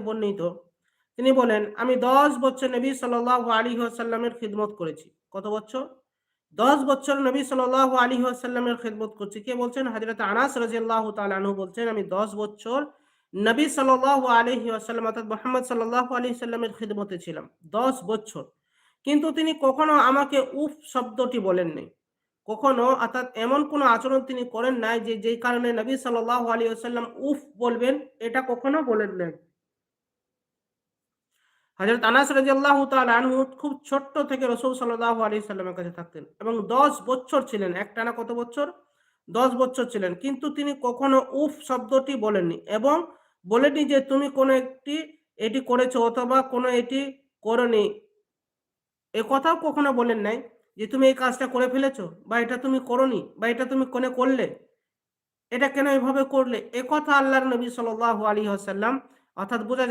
বর্ণিত, তিনি বলেন, আমি 10 বছর নবী সাল্লাল্লাহু আলাইহি ওয়াসাল্লামের খিদমত করেছি। কত বছর? 10 বছর নবী সাল্লাল্লাহু আলাইহি ওয়াসাল্লামের খিদমত করছি। কে বলছেন? হযরত আনাস রাদিয়াল্লাহু তাআলা আনহু বলছেন, আমি 10 বছর নবী সাল্লাল্লাহু আলাইহি ওয়াসাল্লাম অর্থাৎ মুহাম্মদ সাল্লাল্লাহু আলাইহি সাল্লামের খিদমতে ছিলাম। 10 বছর। কিন্তু তিনি কখনো আমাকে উফ শব্দটি বলেননি। কখনো অর্থাৎ এমন কোনো আচরণ তিনি করেন নাই যে যেই কারণে নবী সাল্লাল্লাহু আলাইহি ওয়াসাল্লাম উফ বলবেন, এটা কখনো বলেন নাই। হযরত আনাস রাদিয়াল্লাহু তাআলা আনহু খুব ছোট্ট থেকে রাসূল সাল্লাল্লাহু আলাইহি সাল্লামের কাছে থাকতেন এবং 10 বছর ছিলেন। একটানা কত বছর? 10 বছর ছিলেন। কিন্তু তিনি কখনো উফ শব্দটি বলেননি এবং বলেননি যে তুমি কোনো এটি করেছো অথবা কোনো এটি করোনি। একথাও কখনো বলেন নাই যে তুমি এই কাজটা করে ফেলেছো বা এটা তুমি করোনি বা এটা তুমি করলে। এটা কেন এভাবে করলে? একথা আল্লাহর নবী সাল্লাল্লাহু আলাইহি ওয়াসাল্লাম অর্থাৎ বোঝা যায়